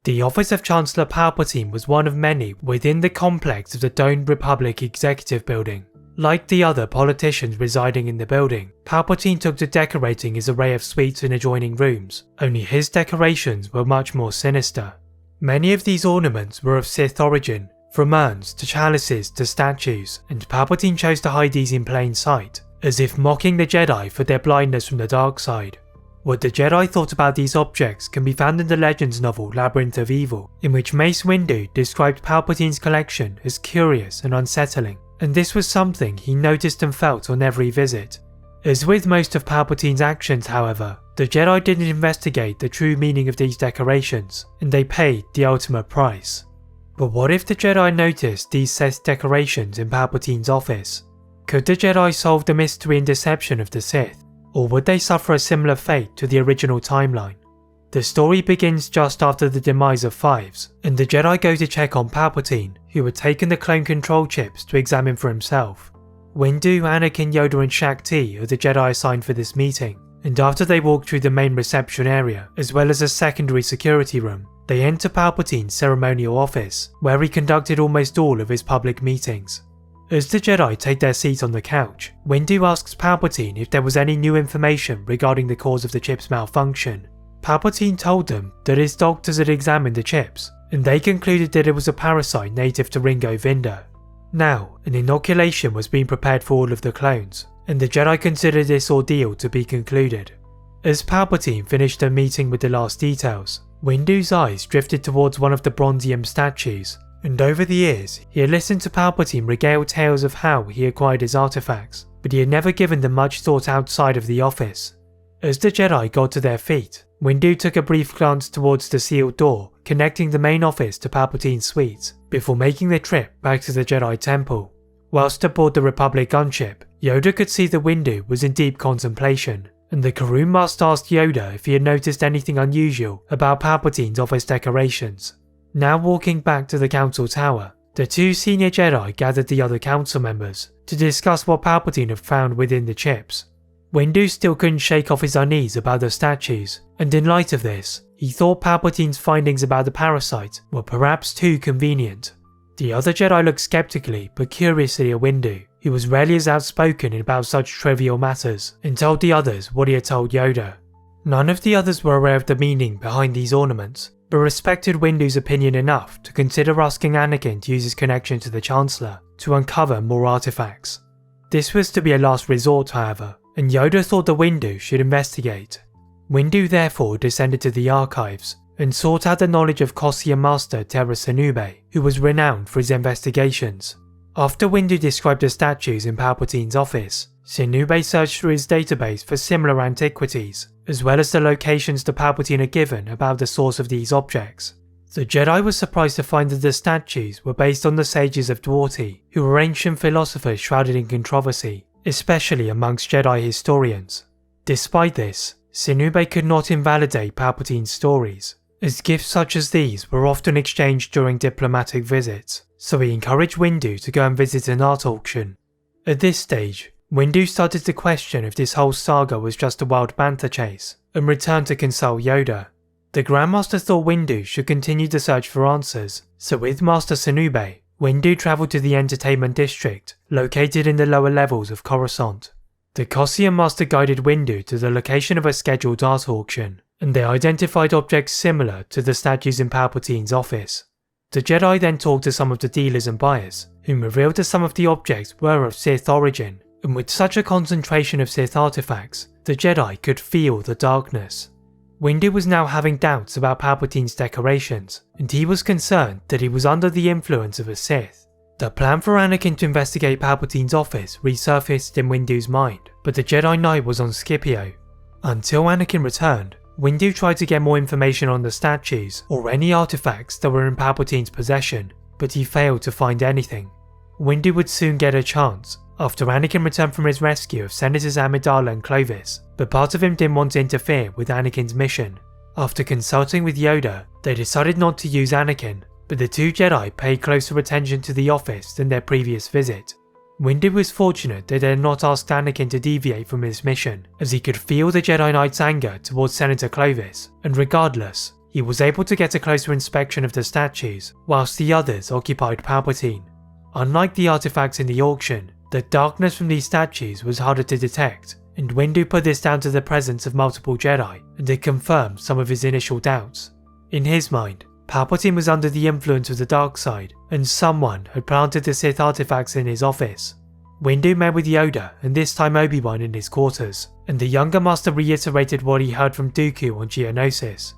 The office of Chancellor Palpatine was one of many within the complex of the domed Republic Executive Building. Like the other politicians residing in the building, Palpatine took to decorating his array of suites in adjoining rooms, only his decorations were much more sinister. Many of these ornaments were of Sith origin, from urns to chalices to statues, and Palpatine chose to hide these in plain sight, as if mocking the Jedi for their blindness from the dark side. What the Jedi thought about these objects can be found in the Legends novel Labyrinth of Evil, in which Mace Windu described Palpatine's collection as curious and unsettling, and this was something he noticed and felt on every visit. As with most of Palpatine's actions, however, the Jedi didn't investigate the true meaning of these decorations, and they paid the ultimate price. But what if the Jedi noticed these Sith decorations in Palpatine's office? Could the Jedi solve the mystery and deception of the Sith? Or would they suffer a similar fate to the original timeline? The story begins just after the demise of Fives, and the Jedi go to check on Palpatine, who had taken the clone control chips to examine for himself. Windu, Anakin, Yoda and Shakti are the Jedi assigned for this meeting, and after they walk through the main reception area, as well as a secondary security room, they enter Palpatine's ceremonial office, where he conducted almost all of his public meetings. As the Jedi take their seat on the couch, Windu asks Palpatine if there was any new information regarding the cause of the chip's malfunction. Palpatine told them that his doctors had examined the chips, and they concluded that it was a parasite native to Ringo Vinder. Now, an inoculation was being prepared for all of the clones, and the Jedi considered this ordeal to be concluded. As Palpatine finished their meeting with the last details, Windu's eyes drifted towards one of the bronzium statues, and over the years, he had listened to Palpatine regale tales of how he acquired his artifacts, but he had never given them much thought outside of the office. As the Jedi got to their feet, Windu took a brief glance towards the sealed door connecting the main office to Palpatine's suite, before making the trip back to the Jedi Temple. Whilst aboard the Republic gunship, Yoda could see that Windu was in deep contemplation, and the Karun Master asked Yoda if he had noticed anything unusual about Palpatine's office decorations. Now walking back to the Council Tower, the two senior Jedi gathered the other council members to discuss what Palpatine had found within the chips. Windu still couldn't shake off his unease about the statues, and in light of this, he thought Palpatine's findings about the parasite were perhaps too convenient. The other Jedi looked skeptically but curiously at Windu, who was rarely as outspoken about such trivial matters, and told the others what he had told Yoda. None of the others were aware of the meaning behind these ornaments, but respected Windu's opinion enough to consider asking Anakin to use his connection to the Chancellor to uncover more artifacts. This was to be a last resort, however, and Yoda thought that Windu should investigate. Windu therefore descended to the archives and sought out the knowledge of Kossian Master Terra Senube, who was renowned for his investigations. After Windu described the statues in Palpatine's office, Senube searched through his database for similar antiquities, as well as the locations that Palpatine had given about the source of these objects. The Jedi was surprised to find that the statues were based on the sages of Dwarti, who were ancient philosophers shrouded in controversy, especially amongst Jedi historians. Despite this, Senube could not invalidate Palpatine's stories, as gifts such as these were often exchanged during diplomatic visits, so he encouraged Windu to go and visit an art auction. At this stage, Windu started to question if this whole saga was just a wild banter chase, and returned to consult Yoda. The Grandmaster thought Windu should continue the search for answers, so with Master Senube, Windu travelled to the entertainment district, located in the lower levels of Coruscant. The Kossian Master guided Windu to the location of a scheduled art auction, and they identified objects similar to the statues in Palpatine's office. The Jedi then talked to some of the dealers and buyers, whom revealed that some of the objects were of Sith origin, and with such a concentration of Sith artifacts, the Jedi could feel the darkness. Windu was now having doubts about Palpatine's decorations, and he was concerned that he was under the influence of a Sith. The plan for Anakin to investigate Palpatine's office resurfaced in Windu's mind, but the Jedi Knight was on Scipio. Until Anakin returned, Windu tried to get more information on the statues or any artifacts that were in Palpatine's possession, but he failed to find anything. Windu would soon get a chance, after Anakin returned from his rescue of Senators Amidala and Clovis, but part of him didn't want to interfere with Anakin's mission. After consulting with Yoda, they decided not to use Anakin, but the two Jedi paid closer attention to the office than their previous visit. Windu was fortunate that they had not asked Anakin to deviate from his mission, as he could feel the Jedi Knight's anger towards Senator Clovis, and regardless, he was able to get a closer inspection of the statues, whilst the others occupied Palpatine. Unlike the artifacts in the auction, the darkness from these statues was harder to detect, and Windu put this down to the presence of multiple Jedi, and it confirmed some of his initial doubts. In his mind, Palpatine was under the influence of the dark side, and someone had planted the Sith artifacts in his office. Windu met with Yoda and this time Obi-Wan in his quarters, and the younger master reiterated what he heard from Dooku on Geonosis.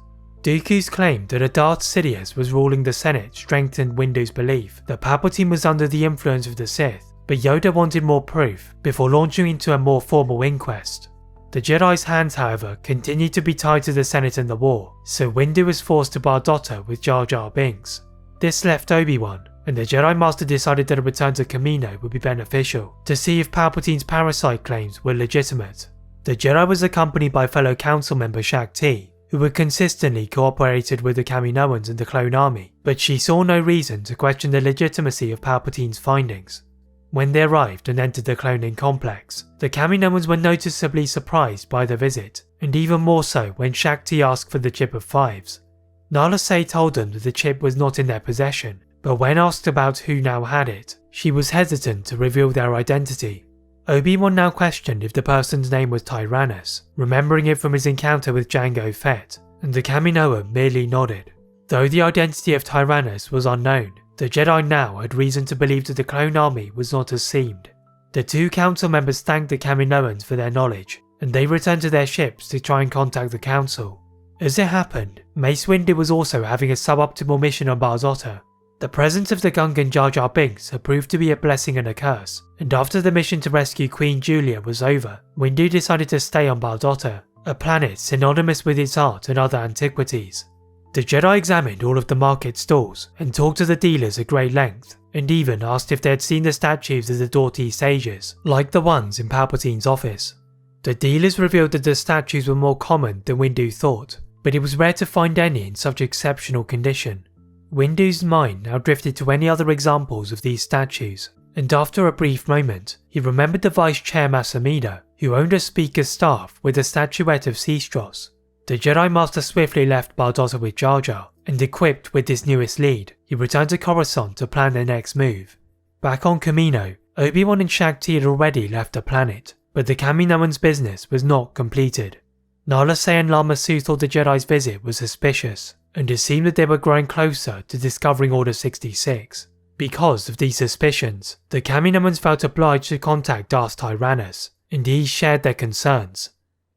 Dooku's claim that a Darth Sidious was ruling the Senate strengthened Windu's belief that Palpatine was under the influence of the Sith, but Yoda wanted more proof before launching into a more formal inquest. The Jedi's hands, however, continued to be tied to the Senate and the war, so Windu was forced to Bardotta with Jar Jar Binks. This left Obi-Wan, and the Jedi Master decided that a return to Kamino would be beneficial to see if Palpatine's parasite claims were legitimate. The Jedi was accompanied by fellow council member Shaak Ti, who had consistently cooperated with the Kaminoans and the clone army, but she saw no reason to question the legitimacy of Palpatine's findings. When they arrived and entered the cloning complex, the Kaminoans were noticeably surprised by the visit, and even more so when Shaak Ti asked for the Chip of Fives. Nala Se told them that the chip was not in their possession, but when asked about who now had it, she was hesitant to reveal their identity. Obi-Wan now questioned if the person's name was Tyrannus, remembering it from his encounter with Jango Fett, and the Kaminoan merely nodded. Though the identity of Tyrannus was unknown, the Jedi now had reason to believe that the clone army was not as seemed. The two council members thanked the Kaminoans for their knowledge, and they returned to their ships to try and contact the council. As it happened, Mace Windu was also having a suboptimal mission on Bardotta. The presence of the Gungan Jar Jar Binks had proved to be a blessing and a curse, and after the mission to rescue Queen Julia was over, Windu decided to stay on Bardotta, a planet synonymous with its art and other antiquities. The Jedi examined all of the market stalls and talked to the dealers at great length, and even asked if they had seen the statues of the Dorti sages, like the ones in Palpatine's office. The dealers revealed that the statues were more common than Windu thought, but it was rare to find any in such exceptional condition. Windu's mind now drifted to any other examples of these statues, and after a brief moment, he remembered the Vice Chair Masamida, who owned a speaker's staff with a statuette of Sistros. The Jedi Master swiftly left Bardotta with Jar Jar, and equipped with this newest lead, he returned to Coruscant to plan their next move. Back on Kamino, Obi-Wan and Shaak Ti had already left the planet, but the Kaminoans' business was not completed. Nala Se and Lama Su thought the Jedi's visit was suspicious, and it seemed that they were growing closer to discovering Order 66. Because of these suspicions, the Kaminoans felt obliged to contact Darth Tyrannus, and he shared their concerns.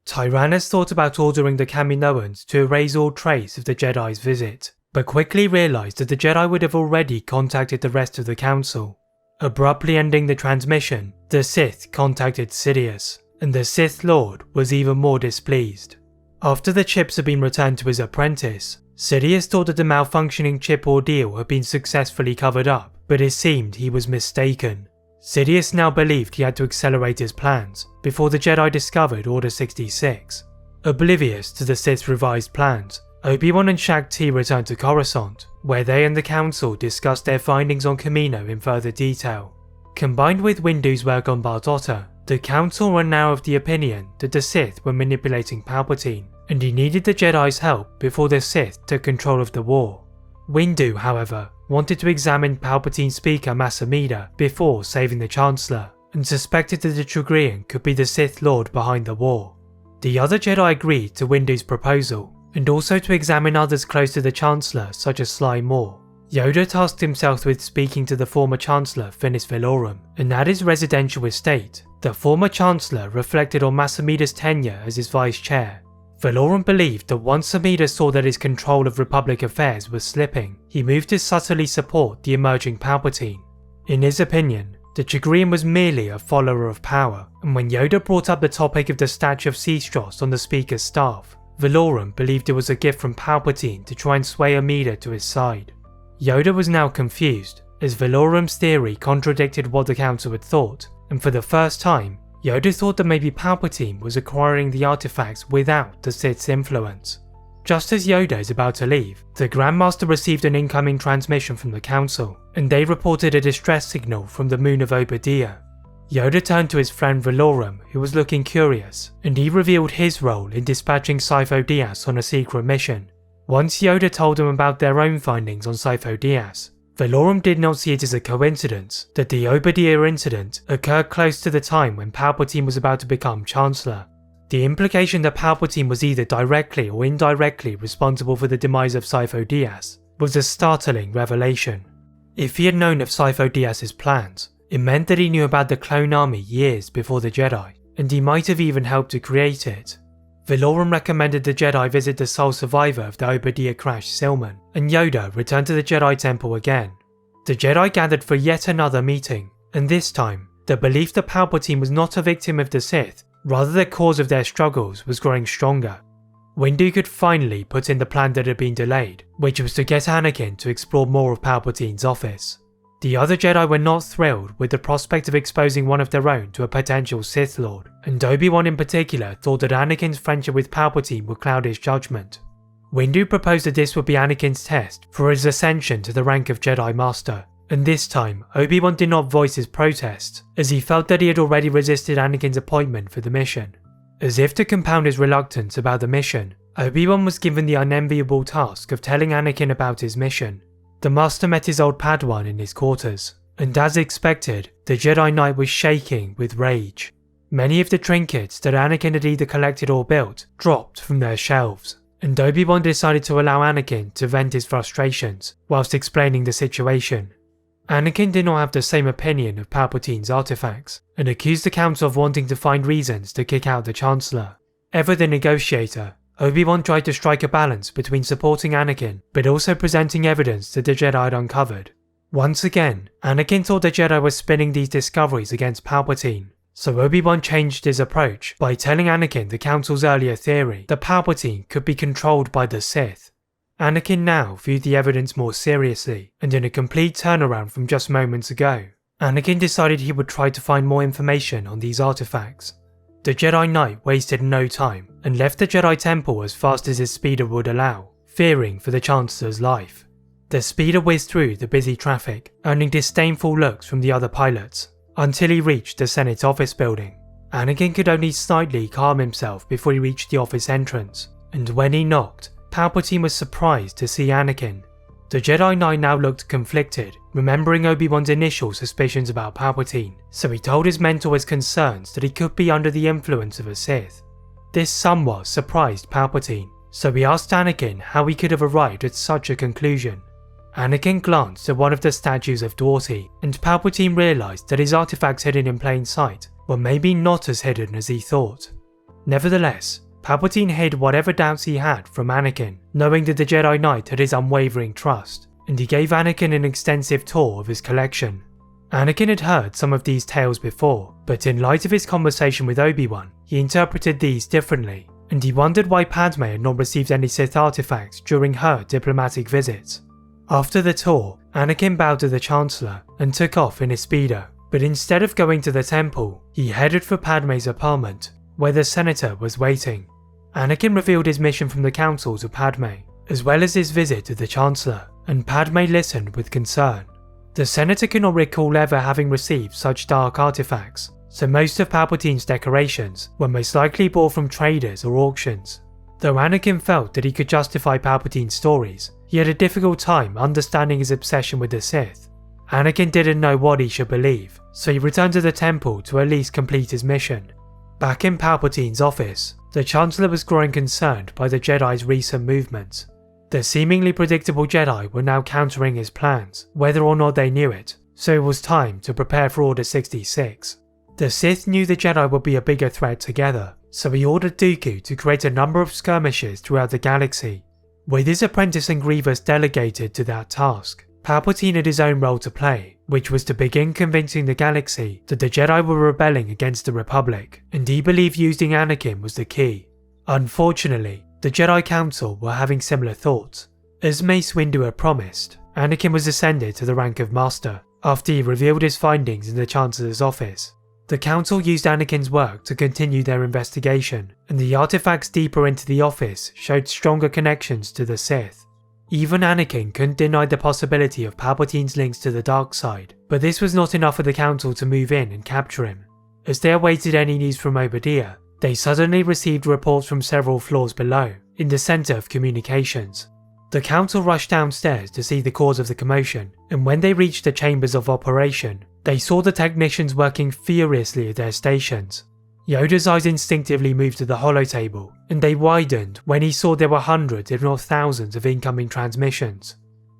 Tyrannus thought about ordering the Kaminoans to erase all trace of the Jedi's visit, but quickly realised that the Jedi would have already contacted the rest of the Council. Abruptly ending the transmission, the Sith contacted Sidious, and the Sith Lord was even more displeased. After the chips had been returned to his apprentice, Sidious thought that the malfunctioning chip ordeal had been successfully covered up, but it seemed he was mistaken. Sidious now believed he had to accelerate his plans before the Jedi discovered Order 66. Oblivious to the Sith's revised plans, Obi-Wan and Shaak Ti returned to Coruscant, where they and the Council discussed their findings on Kamino in further detail. Combined with Windu's work on Bardotta, the Council were now of the opinion that the Sith were manipulating Palpatine, and he needed the Jedi's help before the Sith took control of the war. Windu, however, wanted to examine Palpatine's speaker Masamida before saving the Chancellor, and suspected that the Trigrian could be the Sith Lord behind the war. The other Jedi agreed to Windu's proposal, and also to examine others close to the Chancellor such as Sly Moore. Yoda tasked himself with speaking to the former Chancellor Finis Valorum, and at his residential estate, the former Chancellor reflected on Masamida's tenure as his Vice Chair. Valorum believed that once Amida saw that his control of Republic affairs was slipping, he moved to subtly support the emerging Palpatine. In his opinion, the Chagrian was merely a follower of power, and when Yoda brought up the topic of the statue of Sistros on the speaker's staff, Valorum believed it was a gift from Palpatine to try and sway Amida to his side. Yoda was now confused, as Valorum's theory contradicted what the Council had thought, and for the first time, Yoda thought that maybe Palpatine was acquiring the artifacts without the Sith's influence. Just as Yoda is about to leave, the Grand Master received an incoming transmission from the Council, and they reported a distress signal from the moon of Obadiah. Yoda turned to his friend Valorum, who was looking curious, and he revealed his role in dispatching Sifo Dyas on a secret mission. Once Yoda told them about their own findings on Sifo-Dyas, Valorum did not see it as a coincidence that the Obadiah incident occurred close to the time when Palpatine was about to become Chancellor. The implication that Palpatine was either directly or indirectly responsible for the demise of Sifo-Dyas was a startling revelation. If he had known of Sifo-Dyas' plans, it meant that he knew about the clone army years before the Jedi, and he might have even helped to create it. Valorum recommended the Jedi visit the sole survivor of the Obadiah crash, Silman, and Yoda returned to the Jedi Temple again. The Jedi gathered for yet another meeting, and this time, the belief that Palpatine was not a victim of the Sith, rather the cause of their struggles, was growing stronger. Windu could finally put in the plan that had been delayed, which was to get Anakin to explore more of Palpatine's office. The other Jedi were not thrilled with the prospect of exposing one of their own to a potential Sith Lord, and Obi-Wan in particular thought that Anakin's friendship with Palpatine would cloud his judgment. Windu proposed that this would be Anakin's test for his ascension to the rank of Jedi Master, and this time Obi-Wan did not voice his protest, as he felt that he had already resisted Anakin's appointment for the mission. As if to compound his reluctance about the mission, Obi-Wan was given the unenviable task of telling Anakin about his mission. The Master met his old Padawan in his quarters, and as expected, the Jedi Knight was shaking with rage. Many of the trinkets that Anakin had either collected or built dropped from their shelves, and Obi-Wan decided to allow Anakin to vent his frustrations whilst explaining the situation. Anakin did not have the same opinion of Palpatine's artifacts, and accused the Council of wanting to find reasons to kick out the Chancellor. Ever the negotiator, Obi-Wan tried to strike a balance between supporting Anakin but also presenting evidence that the Jedi had uncovered. Once again, Anakin thought the Jedi were spinning these discoveries against Palpatine, so Obi-Wan changed his approach by telling Anakin the Council's earlier theory that Palpatine could be controlled by the Sith. Anakin now viewed the evidence more seriously, and in a complete turnaround from just moments ago, Anakin decided he would try to find more information on these artifacts. The Jedi Knight wasted no time and left the Jedi Temple as fast as his speeder would allow, fearing for the Chancellor's life. The speeder whizzed through the busy traffic, earning disdainful looks from the other pilots, until he reached the Senate office building. Anakin could only slightly calm himself before he reached the office entrance, and when he knocked, Palpatine was surprised to see Anakin. The Jedi Knight now looked conflicted, remembering Obi-Wan's initial suspicions about Palpatine, so he told his mentor his concerns that he could be under the influence of a Sith. This somewhat surprised Palpatine, so he asked Anakin how he could have arrived at such a conclusion. Anakin glanced at one of the statues of Dwarty, and Palpatine realised that his artifacts hidden in plain sight were maybe not as hidden as he thought. Nevertheless, Palpatine hid whatever doubts he had from Anakin, knowing that the Jedi Knight had his unwavering trust, and he gave Anakin an extensive tour of his collection. Anakin had heard some of these tales before, but in light of his conversation with Obi-Wan, he interpreted these differently, and he wondered why Padme had not received any Sith artifacts during her diplomatic visits. After the tour, Anakin bowed to the Chancellor and took off in his speeder, but instead of going to the temple, he headed for Padme's apartment, where the Senator was waiting. Anakin revealed his mission from the Council to Padme, as well as his visit to the Chancellor, and Padme listened with concern. The Senator could not recall ever having received such dark artifacts, so most of Palpatine's decorations were most likely bought from traders or auctions. Though Anakin felt that he could justify Palpatine's stories, he had a difficult time understanding his obsession with the Sith. Anakin didn't know what he should believe, so he returned to the temple to at least complete his mission. Back in Palpatine's office, the Chancellor was growing concerned by the Jedi's recent movements. The seemingly predictable Jedi were now countering his plans, whether or not they knew it, so it was time to prepare for Order 66. The Sith knew the Jedi would be a bigger threat together, so he ordered Dooku to create a number of skirmishes throughout the galaxy. With his apprentice and Grievous delegated to that task, Palpatine had his own role to play, which was to begin convincing the galaxy that the Jedi were rebelling against the Republic, and he believed using Anakin was the key. Unfortunately, the Jedi Council were having similar thoughts. As Mace Windu had promised, Anakin was ascended to the rank of Master, after he revealed his findings in the Chancellor's office. The Council used Anakin's work to continue their investigation, and the artifacts deeper into the office showed stronger connections to the Sith. Even Anakin couldn't deny the possibility of Palpatine's links to the dark side, but this was not enough for the Council to move in and capture him. As they awaited any news from Obadiah, they suddenly received reports from several floors below, in the centre of communications. The council rushed downstairs to see the cause of the commotion, and when they reached the chambers of operation, they saw the technicians working furiously at their stations. Yoda's eyes instinctively moved to the holotable, and they widened when he saw there were hundreds if not thousands of incoming transmissions.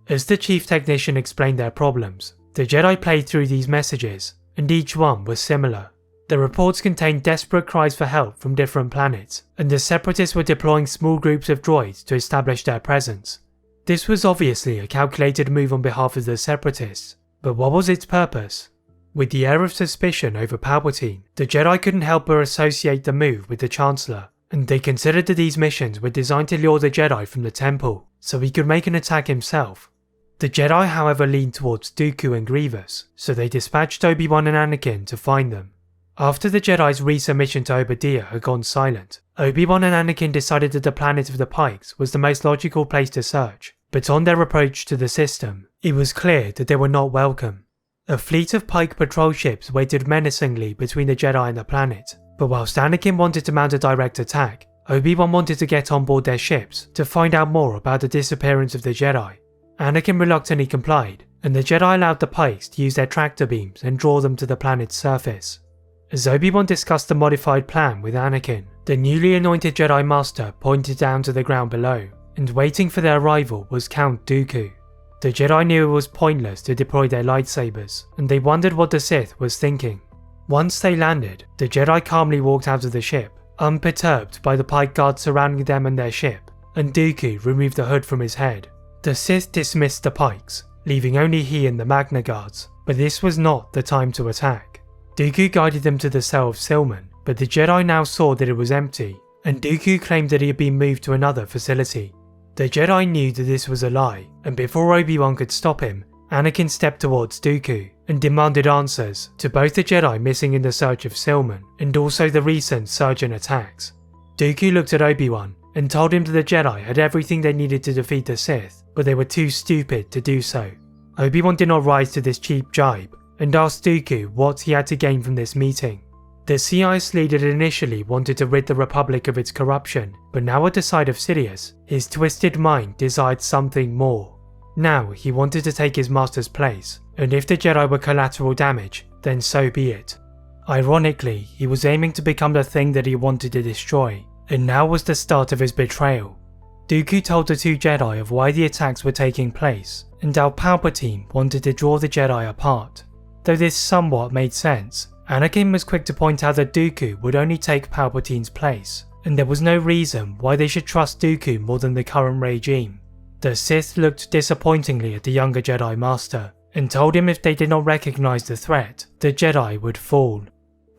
As the chief technician explained their problems, the Jedi played through these messages, and each one was similar. The reports contained desperate cries for help from different planets, and the Separatists were deploying small groups of droids to establish their presence. This was obviously a calculated move on behalf of the Separatists, but what was its purpose? With the air of suspicion over Palpatine, the Jedi couldn't help but associate the move with the Chancellor, and they considered that these missions were designed to lure the Jedi from the temple, so he could make an attack himself. The Jedi however leaned towards Dooku and Grievous, so they dispatched Obi-Wan and Anakin to find them. After the Jedi's resubmission to Obadiah had gone silent, Obi-Wan and Anakin decided that the planet of the Pikes was the most logical place to search, but on their approach to the system, it was clear that they were not welcome. A fleet of Pike patrol ships waited menacingly between the Jedi and the planet, but whilst Anakin wanted to mount a direct attack, Obi-Wan wanted to get on board their ships to find out more about the disappearance of the Jedi. Anakin reluctantly complied, and the Jedi allowed the Pikes to use their tractor beams and draw them to the planet's surface. As Obi-Wan discussed the modified plan with Anakin, the newly anointed Jedi Master pointed down to the ground below, and waiting for their arrival was Count Dooku. The Jedi knew it was pointless to deploy their lightsabers, and they wondered what the Sith was thinking. Once they landed, the Jedi calmly walked out of the ship, unperturbed by the Pike guards surrounding them and their ship, and Dooku removed the hood from his head. The Sith dismissed the Pikes, leaving only he and the Magna Guards, but this was not the time to attack. Dooku guided them to the cell of Silman, but the Jedi now saw that it was empty, and Dooku claimed that he had been moved to another facility. The Jedi knew that this was a lie, and before Obi-Wan could stop him, Anakin stepped towards Dooku and demanded answers to both the Jedi missing in the search of Silman and also the recent surgeon attacks. Dooku looked at Obi-Wan and told him that the Jedi had everything they needed to defeat the Sith, but they were too stupid to do so. Obi-Wan did not rise to this cheap jibe, and asked Dooku what he had to gain from this meeting. The CIS leader initially wanted to rid the Republic of its corruption, but now at the sight of Sidious, his twisted mind desired something more. Now he wanted to take his master's place, and if the Jedi were collateral damage, then so be it. Ironically, he was aiming to become the thing that he wanted to destroy, and now was the start of his betrayal. Dooku told the two Jedi of why the attacks were taking place, and how Palpatine wanted to draw the Jedi apart. Though this somewhat made sense, Anakin was quick to point out that Dooku would only take Palpatine's place, and there was no reason why they should trust Dooku more than the current regime. The Sith looked disappointingly at the younger Jedi Master, and told him if they did not recognize the threat, the Jedi would fall.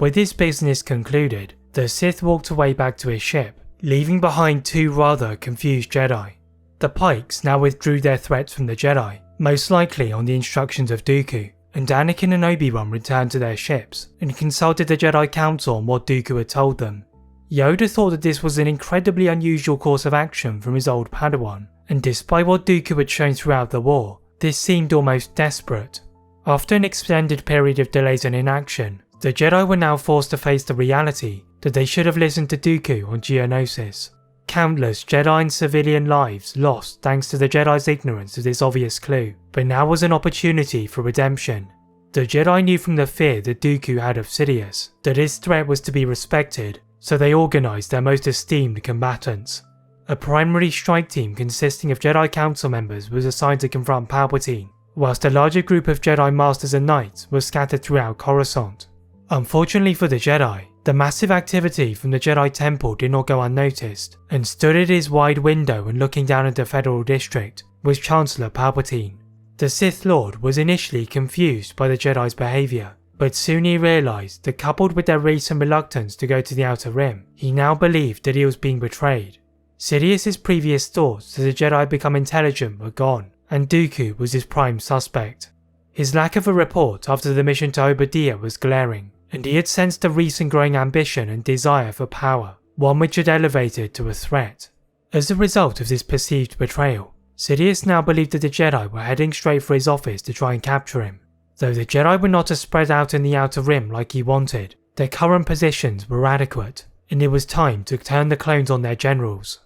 With this business concluded, the Sith walked away back to his ship, leaving behind two rather confused Jedi. The Pikes now withdrew their threats from the Jedi, most likely on the instructions of Dooku, and Anakin and Obi-Wan returned to their ships and consulted the Jedi Council on what Dooku had told them. Yoda thought that this was an incredibly unusual course of action from his old Padawan, and despite what Dooku had shown throughout the war, this seemed almost desperate. After an extended period of delays and inaction, the Jedi were now forced to face the reality that they should have listened to Dooku on Geonosis. Countless Jedi and civilian lives lost thanks to the Jedi's ignorance of this obvious clue, but now was an opportunity for redemption. The Jedi knew from the fear that Dooku had of Sidious that his threat was to be respected, so they organised their most esteemed combatants. A primary strike team consisting of Jedi Council members was assigned to confront Palpatine, whilst a larger group of Jedi Masters and Knights was scattered throughout Coruscant. Unfortunately for the Jedi, the massive activity from the Jedi Temple did not go unnoticed, and stood at his wide window and looking down at the Federal District was Chancellor Palpatine. The Sith Lord was initially confused by the Jedi's behaviour, but soon he realised that coupled with their recent reluctance to go to the Outer Rim, he now believed that he was being betrayed. Sidious's previous thoughts that the Jedi had become intelligent were gone, and Dooku was his prime suspect. His lack of a report after the mission to Obadiah was glaring, and he had sensed a recent growing ambition and desire for power, one which had elevated to a threat. As a result of this perceived betrayal, Sidious now believed that the Jedi were heading straight for his office to try and capture him. Though the Jedi were not as spread out in the Outer Rim like he wanted, their current positions were adequate, and it was time to turn the clones on their generals.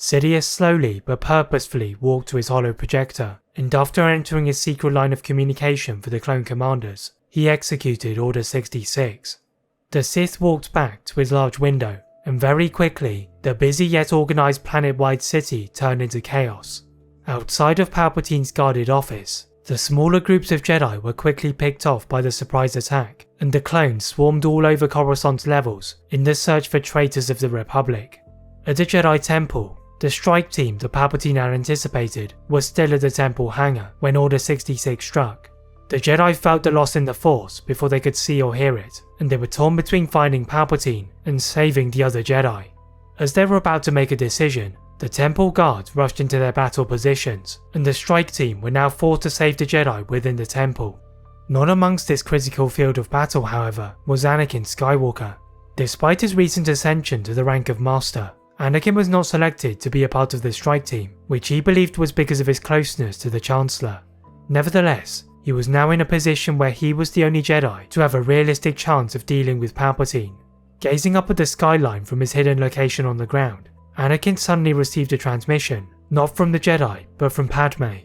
Sidious slowly but purposefully walked to his hollow projector, and after entering his secret line of communication for the clone commanders, he executed Order 66. The Sith walked back to his large window, and very quickly, the busy yet organized planet-wide city turned into chaos. Outside of Palpatine's guarded office, the smaller groups of Jedi were quickly picked off by the surprise attack, and the clones swarmed all over Coruscant's levels in the search for traitors of the Republic. At the Jedi Temple, the strike team that Palpatine had anticipated was still at the temple hangar when Order 66 struck. The Jedi felt the loss in the Force before they could see or hear it, and they were torn between finding Palpatine and saving the other Jedi. As they were about to make a decision, the temple guards rushed into their battle positions, and the strike team were now forced to save the Jedi within the temple. Not amongst this critical field of battle, however, was Anakin Skywalker. Despite his recent ascension to the rank of Master, Anakin was not selected to be a part of the strike team, which he believed was because of his closeness to the Chancellor. Nevertheless, he was now in a position where he was the only Jedi to have a realistic chance of dealing with Palpatine. Gazing up at the skyline from his hidden location on the ground, Anakin suddenly received a transmission, not from the Jedi, but from Padme.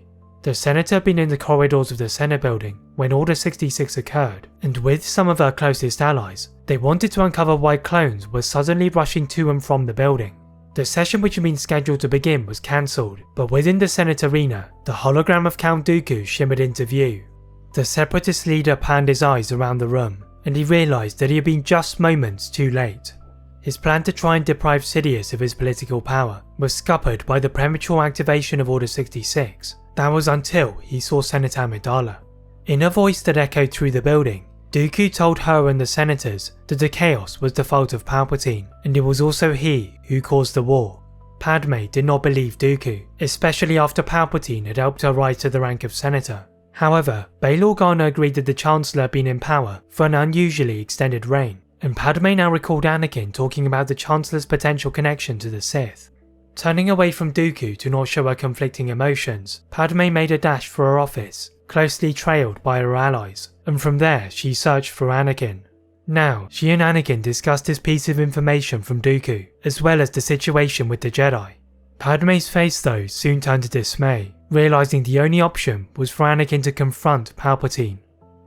The Senator had been in the corridors of the Senate building when Order 66 occurred, and with some of her closest allies, they wanted to uncover why clones were suddenly rushing to and from the building. The session which had been scheduled to begin was cancelled, but within the Senate arena, the hologram of Count Dooku shimmered into view. The Separatist leader panned his eyes around the room, and he realised that he had been just moments too late. His plan to try and deprive Sidious of his political power was scuppered by the premature activation of Order 66. That was until he saw Senator Amidala. In a voice that echoed through the building, Dooku told her and the senators that the chaos was the fault of Palpatine, and it was also he who caused the war. Padme did not believe Dooku, especially after Palpatine had helped her rise to the rank of senator. However, Bail Organa agreed that the Chancellor had been in power for an unusually extended reign, and Padme now recalled Anakin talking about the Chancellor's potential connection to the Sith. Turning away from Dooku to not show her conflicting emotions, Padme made a dash for her office, closely trailed by her allies, and from there she searched for Anakin. Now, she and Anakin discussed this piece of information from Dooku, as well as the situation with the Jedi. Padme's face though soon turned to dismay, realising the only option was for Anakin to confront Palpatine.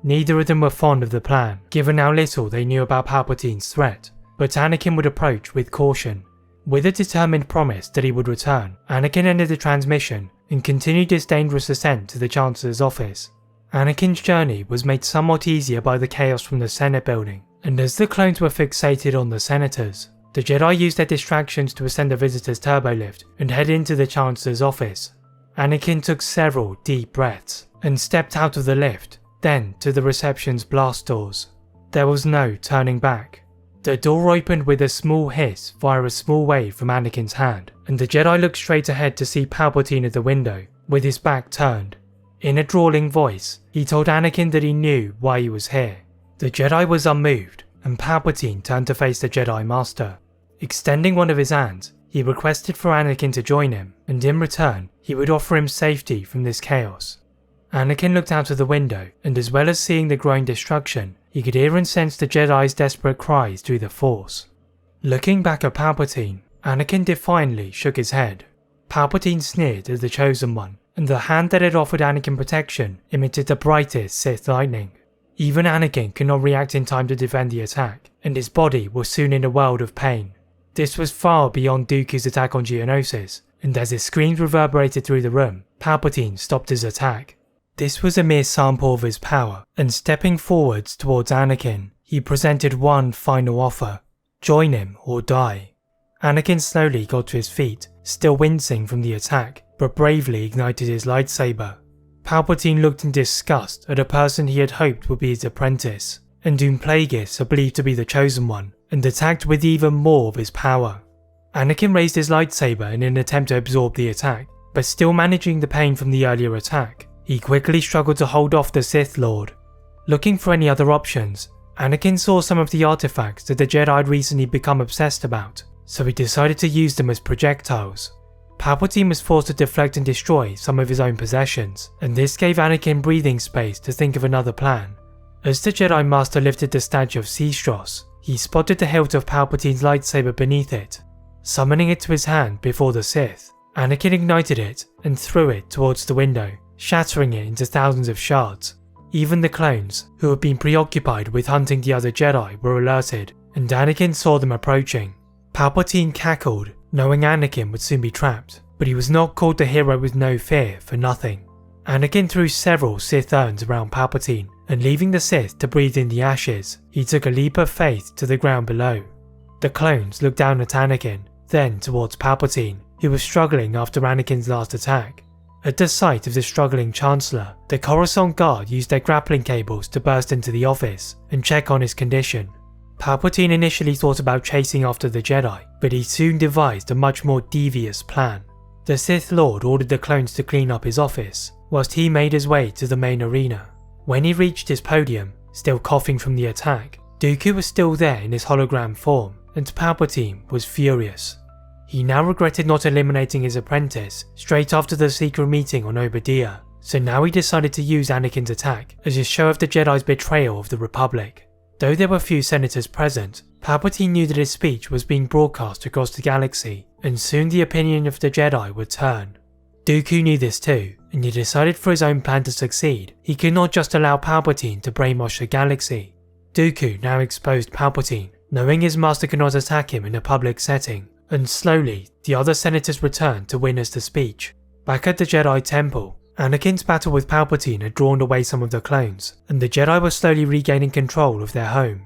Neither of them were fond of the plan, given how little they knew about Palpatine's threat, but Anakin would approach with caution. With a determined promise that he would return, Anakin ended the transmission and continued his dangerous ascent to the Chancellor's office. Anakin's journey was made somewhat easier by the chaos from the Senate building, and as the clones were fixated on the senators, the Jedi used their distractions to ascend the visitor's turbolift and head into the Chancellor's office. Anakin took several deep breaths and stepped out of the lift, then to the reception's blast doors. There was no turning back. The door opened with a small hiss via a small wave from Anakin's hand, and the Jedi looked straight ahead to see Palpatine at the window, with his back turned. In a drawling voice, he told Anakin that he knew why he was here. The Jedi was unmoved, and Palpatine turned to face the Jedi Master. Extending one of his hands, he requested for Anakin to join him, and in return, he would offer him safety from this chaos. Anakin looked out of the window, and as well as seeing the growing destruction, he could hear and sense the Jedi's desperate cries through the Force. Looking back at Palpatine, Anakin defiantly shook his head. Palpatine sneered at the Chosen One, and the hand that had offered Anakin protection emitted the brightest Sith lightning. Even Anakin could not react in time to defend the attack, and his body was soon in a world of pain. This was far beyond Dooku's attack on Geonosis, and as his screams reverberated through the room, Palpatine stopped his attack. This was a mere sample of his power, and stepping forwards towards Anakin, he presented one final offer: join him or die. Anakin slowly got to his feet, still wincing from the attack, but bravely ignited his lightsaber. Palpatine looked in disgust at a person he had hoped would be his apprentice, and whom Plagueis had believed to be the Chosen One, and attacked with even more of his power. Anakin raised his lightsaber in an attempt to absorb the attack, but still managing the pain from the earlier attack, he quickly struggled to hold off the Sith Lord. Looking for any other options, Anakin saw some of the artifacts that the Jedi had recently become obsessed about, so he decided to use them as projectiles. Palpatine was forced to deflect and destroy some of his own possessions, and this gave Anakin breathing space to think of another plan. As the Jedi Master lifted the statue of Seastros, he spotted the hilt of Palpatine's lightsaber beneath it. Summoning it to his hand before the Sith, Anakin ignited it and threw it towards the window, shattering it into thousands of shards. Even the clones, who had been preoccupied with hunting the other Jedi, were alerted, and Anakin saw them approaching. Palpatine cackled, knowing Anakin would soon be trapped, but he was not called the hero with no fear for nothing. Anakin threw several Sith urns around Palpatine, and leaving the Sith to breathe in the ashes, he took a leap of faith to the ground below. The clones looked down at Anakin, then towards Palpatine, who was struggling after Anakin's last attack. At the sight of the struggling Chancellor, the Coruscant Guard used their grappling cables to burst into the office and check on his condition. Palpatine initially thought about chasing after the Jedi, but he soon devised a much more devious plan. The Sith Lord ordered the clones to clean up his office, whilst he made his way to the main arena. When he reached his podium, still coughing from the attack, Dooku was still there in his hologram form, and Palpatine was furious. He now regretted not eliminating his apprentice straight after the secret meeting on Obadiah, so now he decided to use Anakin's attack as a show of the Jedi's betrayal of the Republic. Though there were few senators present, Palpatine knew that his speech was being broadcast across the galaxy, and soon the opinion of the Jedi would turn. Dooku knew this too, and he decided for his own plan to succeed, he could not just allow Palpatine to brainwash the galaxy. Dooku now exposed Palpatine, knowing his master could not attack him in a public setting, and slowly the other senators returned to witness the speech. Back at the Jedi Temple, Anakin's battle with Palpatine had drawn away some of the clones, and the Jedi were slowly regaining control of their home.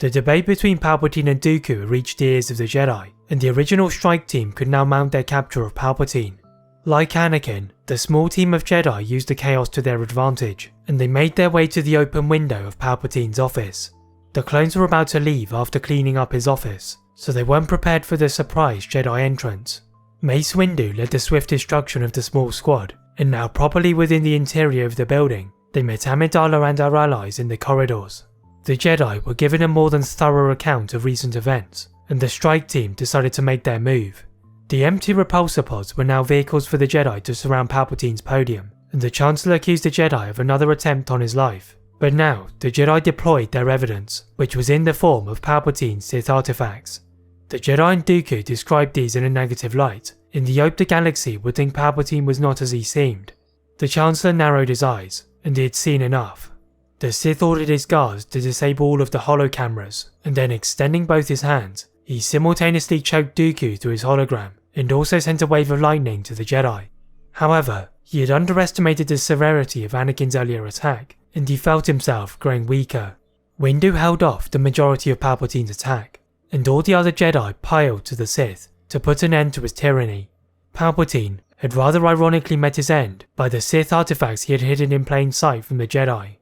The debate between Palpatine and Dooku reached the ears of the Jedi, and the original strike team could now mount their capture of Palpatine. Like Anakin, the small team of Jedi used the chaos to their advantage, and they made their way to the open window of Palpatine's office. The clones were about to leave after cleaning up his office, so they weren't prepared for the surprise Jedi entrance. Mace Windu led the swift destruction of the small squad, and now properly within the interior of the building, they met Amidala and our allies in the corridors. The Jedi were given a more than thorough account of recent events, and the strike team decided to make their move. The empty repulsor pods were now vehicles for the Jedi to surround Palpatine's podium, and the Chancellor accused the Jedi of another attempt on his life. But now, the Jedi deployed their evidence, which was in the form of Palpatine's Sith artifacts. The Jedi and Dooku described these in a negative light, in the hope the galaxy would think Palpatine was not as he seemed. The Chancellor narrowed his eyes, and he had seen enough. The Sith ordered his guards to disable all of the holo cameras, and then extending both his hands, he simultaneously choked Dooku to his hologram, and also sent a wave of lightning to the Jedi. However, he had underestimated the severity of Anakin's earlier attack, and he felt himself growing weaker. Windu held off the majority of Palpatine's attack, and all the other Jedi piled to the Sith to put an end to his tyranny. Palpatine had rather ironically met his end by the Sith artifacts he had hidden in plain sight from the Jedi.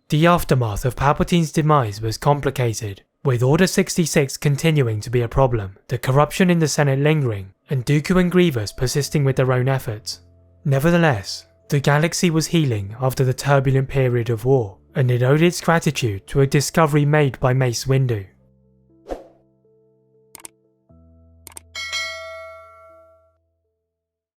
The aftermath of Palpatine's demise was complicated, with Order 66 continuing to be a problem, the corruption in the Senate lingering, and Dooku and Grievous persisting with their own efforts. Nevertheless, the galaxy was healing after the turbulent period of war, and it owed its gratitude to a discovery made by Mace Windu.